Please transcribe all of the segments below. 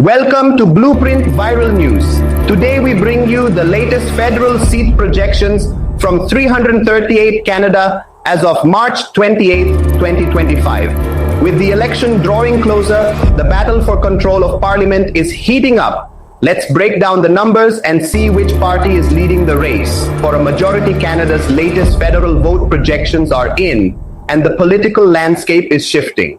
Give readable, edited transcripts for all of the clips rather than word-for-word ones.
Welcome to Blueprint Viral News. Today we bring you the latest federal seat projections from 338 Canada as of March 28, 2025. With the election drawing closer, the battle for control of Parliament is heating up. Let's break down the numbers and see which party is leading the race. For a majority, Canada's latest federal vote projections are in, and the political landscape is shifting.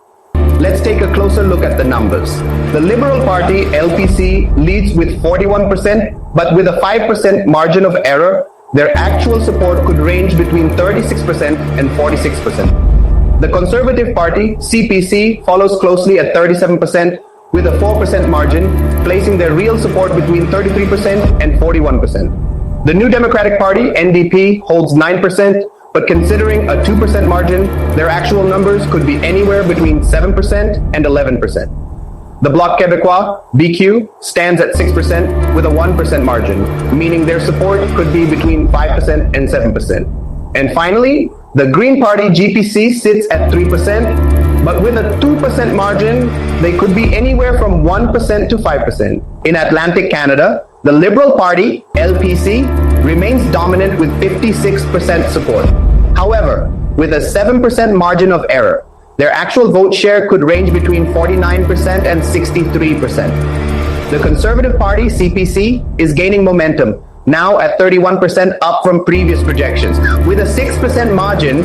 Let's take a closer look at the numbers. The Liberal Party, LPC, leads with 41%, but with a 5% margin of error, their actual support could range between 36% and 46%. The Conservative Party, CPC, follows closely at 37% with a 4% margin, placing their real support between 33% and 41%. The New Democratic Party, NDP, holds 9%, but considering a 2% margin, their actual numbers could be anywhere between 7% and 11%. The Bloc Québécois, BQ, stands at 6% with a 1% margin, meaning their support could be between 5% and 7%. And finally, the Green Party, GPC, sits at 3%, but with a 2% margin, they could be anywhere from 1% to 5%. In Atlantic Canada, the Liberal Party, LPC, remains dominant with 56% support. However, with a 7% margin of error, their actual vote share could range between 49% and 63%. The Conservative Party, CPC, is gaining momentum, now at 31%, up from previous projections. With a 6% margin,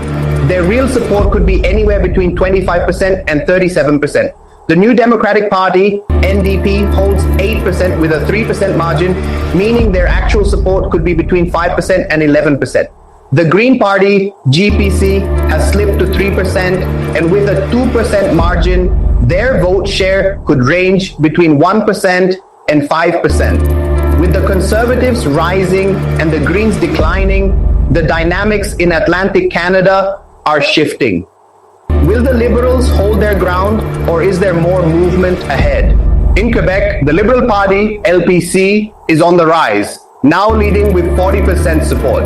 their real support could be anywhere between 25% and 37%. The New Democratic Party, NDP, holds 8% with a 3% margin, meaning their actual support could be between 5% and 11%. The Green Party, GPC, has slipped to 3%, and with a 2% margin, their vote share could range between 1% and 5%. With the Conservatives rising and the Greens declining, the dynamics in Atlantic Canada are shifting. Will the Liberals hold their ground, or is there more movement ahead? In Quebec, the Liberal Party, LPC, is on the rise, now leading with 40% support.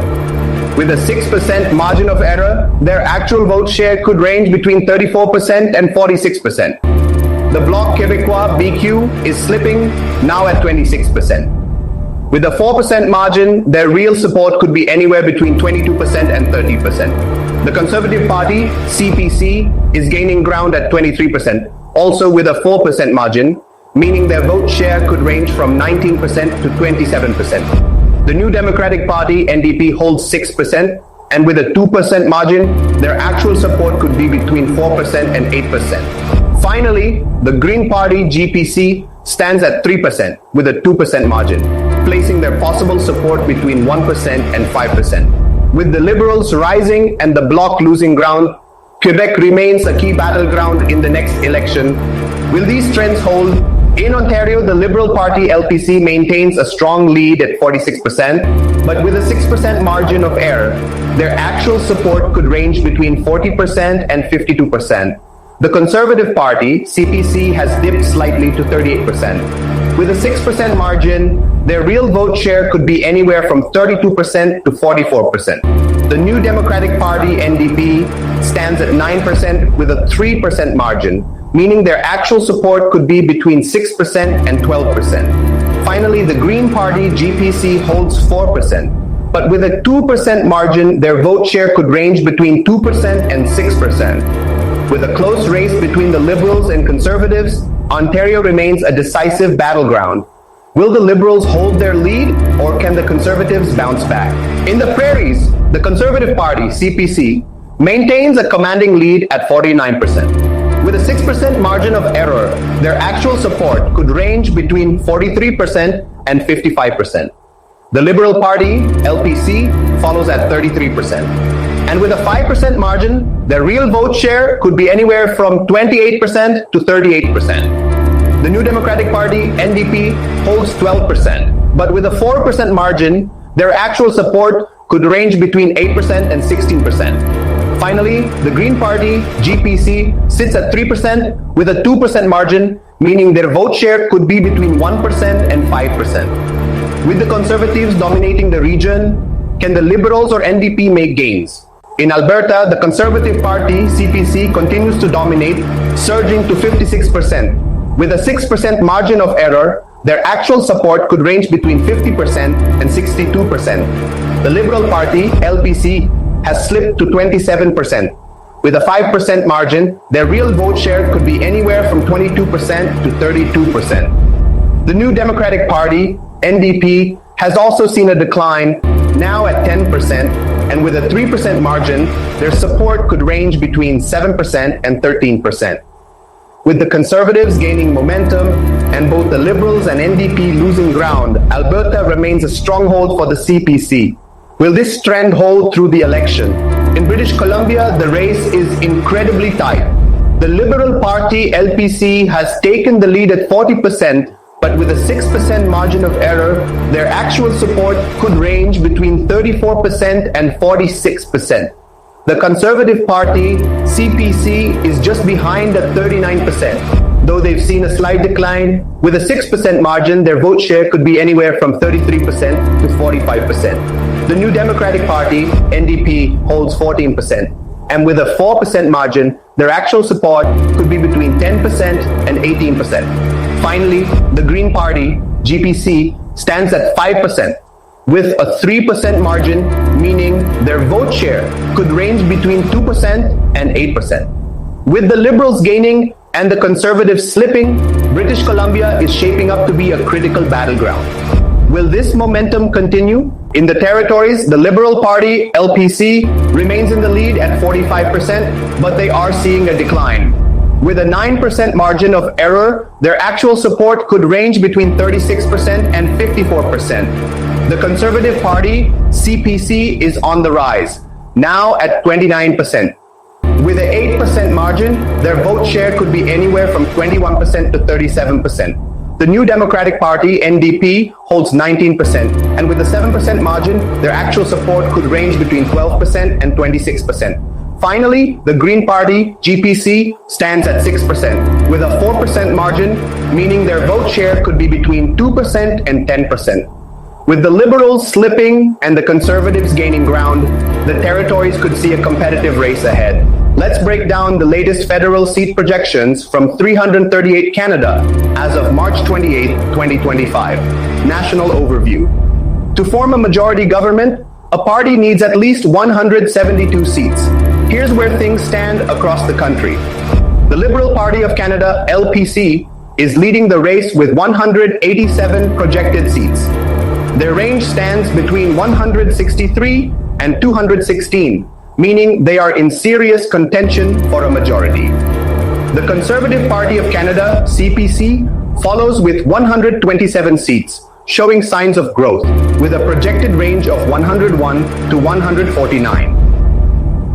With a 6% margin of error, their actual vote share could range between 34% and 46%. The Bloc Québécois, BQ, is slipping, now at 26%. With a 4% margin, their real support could be anywhere between 22% and 30%. The Conservative Party, CPC, is gaining ground at 23%, also with a 4% margin, meaning their vote share could range from 19% to 27%. The New Democratic Party, NDP, holds 6%, and with a 2% margin, their actual support could be between 4% and 8%. Finally, the Green Party, GPC, stands at 3% with a 2% margin, placing their possible support between 1% and 5%. With the Liberals rising and the Bloc losing ground, Quebec remains a key battleground in the next election. Will these trends hold? In Ontario, the Liberal Party, LPC, maintains a strong lead at 46%, but with a 6% margin of error, their actual support could range between 40% and 52%. The Conservative Party, CPC, has dipped slightly to 38%. With a 6% margin, their real vote share could be anywhere from 32% to 44%. The New Democratic Party, NDP, stands at 9% with a 3% margin, meaning their actual support could be between 6% and 12%. Finally, the Green Party, GPC, holds 4%, but with a 2% margin, their vote share could range between 2% and 6%. With a close race between the Liberals and Conservatives, Ontario remains a decisive battleground. Will the Liberals hold their lead, or can the Conservatives bounce back? In the prairies, the Conservative Party, CPC, maintains a commanding lead at 49%. With a 6% margin of error, their actual support could range between 43% and 55%. The Liberal Party, LPC, follows at 33%. And with a 5% margin, their real vote share could be anywhere from 28% to 38%. The New Democratic Party, NDP, holds 12%, but with a 4% margin, their actual support could range between 8% and 16%. Finally, the Green Party, GPC, sits at 3% with a 2% margin, meaning their vote share could be between 1% and 5%. With the Conservatives dominating the region, can the Liberals or NDP make gains? In Alberta, the Conservative Party, CPC, continues to dominate, surging to 56%. With a 6% margin of error, their actual support could range between 50% and 62%. The Liberal Party, LPC, has slipped to 27%. With a 5% margin, their real vote share could be anywhere from 22% to 32%. The New Democratic Party, NDP, has also seen a decline, now at 10%, and with a 3% margin, their support could range between 7% and 13%. With the Conservatives gaining momentum and both the Liberals and NDP losing ground, Alberta remains a stronghold for the CPC. Will this trend hold through the election? In British Columbia, the race is incredibly tight. The Liberal Party, LPC, has taken the lead at 40%, but with a 6% margin of error, their actual support could range between 34% and 46%. The Conservative Party, CPC, is just behind at 39%, though they've seen a slight decline. With a 6% margin, their vote share could be anywhere from 33% to 45%. The New Democratic Party, NDP, holds 14%, and with a 4% margin, their actual support could be between 10% and 18%. Finally, the Green Party, GPC, stands at 5%, with a 3% margin, meaning their vote share could range between 2% and 8%. With the Liberals gaining and the Conservatives slipping, British Columbia is shaping up to be a critical battleground. Will this momentum continue? In the territories, the Liberal Party, LPC, remains in the lead at 45%, but they are seeing a decline. With a 9% margin of error, their actual support could range between 36% and 54%. The Conservative Party, CPC, is on the rise, now at 29%. With an 8% margin, their vote share could be anywhere from 21% to 37%. The New Democratic Party, NDP, holds 19%, and with a 7% margin, their actual support could range between 12% and 26%. Finally, the Green Party, GPC, stands at 6%, with a 4% margin, meaning their vote share could be between 2% and 10%. With the Liberals slipping and the Conservatives gaining ground, the territories could see a competitive race ahead. Let's break down the latest federal seat projections from 338 Canada as of March 28, 2025. National overview. To form a majority government, a party needs at least 172 seats. Here's where things stand across the country. The Liberal Party of Canada, LPC, is leading the race with 187 projected seats. Their range stands between 163 and 216, meaning they are in serious contention for a majority. The Conservative Party of Canada, CPC, follows with 127 seats, showing signs of growth, with a projected range of 101 to 149.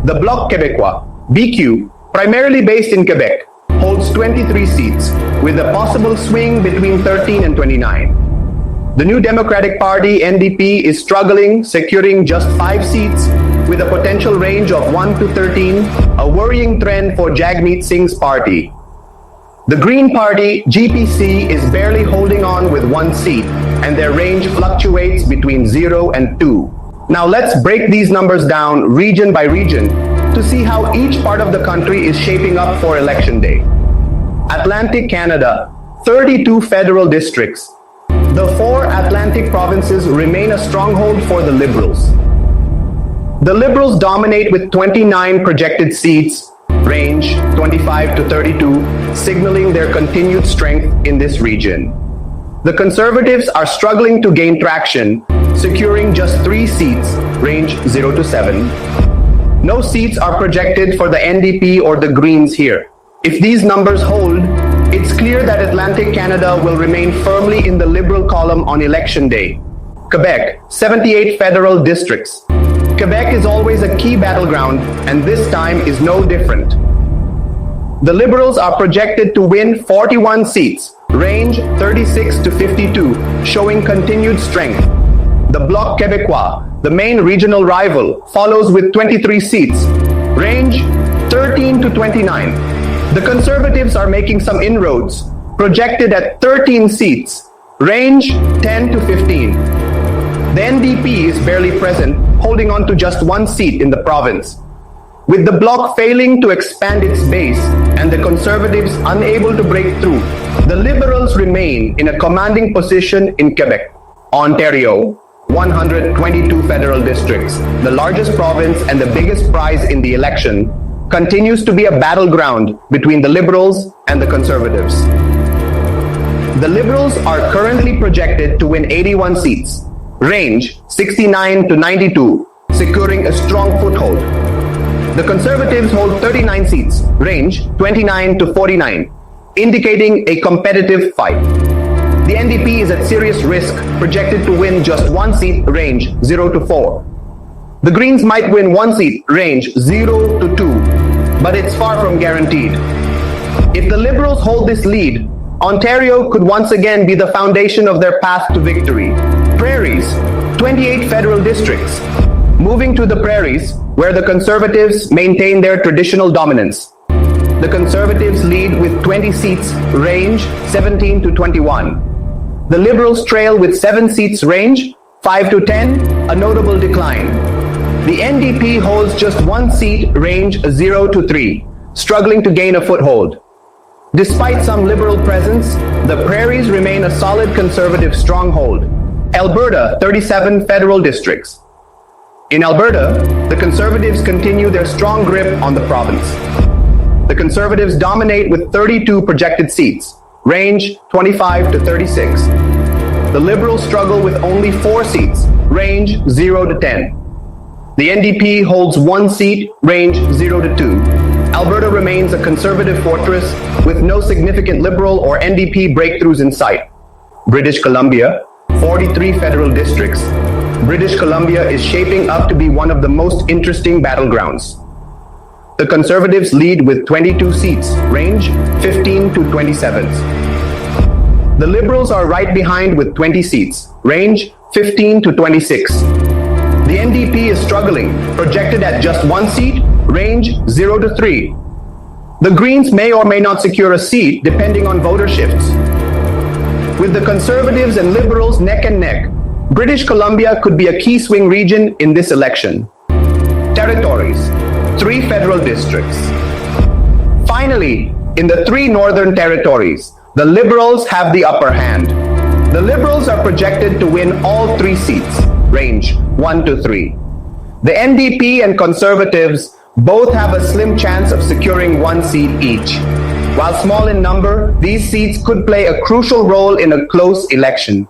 The Bloc Québécois, BQ, primarily based in Quebec, holds 23 seats, with a possible swing between 13 and 29. The New Democratic Party, NDP, is struggling, securing just 5 seats, with a potential range of 1 to 13, a worrying trend for Jagmeet Singh's party. The Green Party, GPC, is barely holding on with 1 seat, and their range fluctuates between 0 and 2. Now let's break these numbers down region by region to see how each part of the country is shaping up for Election Day. Atlantic Canada, 32 federal districts. The 4 Atlantic provinces remain a stronghold for the Liberals. The Liberals dominate with 29 projected seats, range 25 to 32, signaling their continued strength in this region. The Conservatives are struggling to gain traction, securing just 3 seats, range 0 to 7. No seats are projected for the NDP or the Greens here. If these numbers hold, it's clear that Atlantic Canada will remain firmly in the Liberal column on Election Day. Quebec, 78 federal districts. Quebec is always a key battleground, and this time is no different. The Liberals are projected to win 41 seats, range 36 to 52, showing continued strength. The Bloc Québécois, the main regional rival, follows with 23 seats, range 13 to 29. The Conservatives are making some inroads, projected at 13 seats, range 10 to 15. The NDP is barely present, holding on to just 1 seat in the province. With the Bloc failing to expand its base and the Conservatives unable to break through, the Liberals remain in a commanding position in Quebec, Ontario, 122 federal districts, the largest province and the biggest prize in the election, continues to be a battleground between the Liberals and the Conservatives. The Liberals are currently projected to win 81 seats, range 69 to 92, securing a strong foothold. The Conservatives hold 39 seats, range 29 to 49, indicating a competitive fight. The NDP is at serious risk, projected to win just one seat, range 0 to 4. The Greens might win one seat, range 0 to 2, but it's far from guaranteed. If the Liberals hold this lead, Ontario could once again be the foundation of their path to victory. Prairies, 28 federal districts. Moving to the prairies, where the Conservatives maintain their traditional dominance. The Conservatives lead with 20 seats, range 17 to 21. The Liberals trail with 7 seats, range 5 to 10, a notable decline. The NDP holds just 1 seat, range 0 to 3, struggling to gain a foothold. Despite some Liberal presence, the prairies remain a solid Conservative stronghold. Alberta, 37 federal districts. In Alberta, the Conservatives continue their strong grip on the province. The Conservatives dominate with 32 projected seats, range 25 to 36. The Liberals struggle with only 4 seats, range 0 to 10. The NDP holds 1 seat, range 0 to 2. Alberta remains a Conservative fortress with no significant Liberal or NDP breakthroughs in sight. British Columbia, 43 federal districts. British Columbia is shaping up to be one of the most interesting battlegrounds. The Conservatives lead with 22 seats, range 15 to 27. The Liberals are right behind with 20 seats, range 15 to 26. The NDP is struggling, projected at just 1 seat, range 0 to 3. The Greens may or may not secure a seat depending on voter shifts. With the Conservatives and Liberals neck and neck, British Columbia could be a key swing region in this election. Territories, 3 federal districts. Finally, in the 3 northern territories, the Liberals have the upper hand. The Liberals are projected to win all 3 seats, range 1 to 3. The NDP and Conservatives both have a slim chance of securing 1 seat each. While small in number, these seats could play a crucial role in a close election.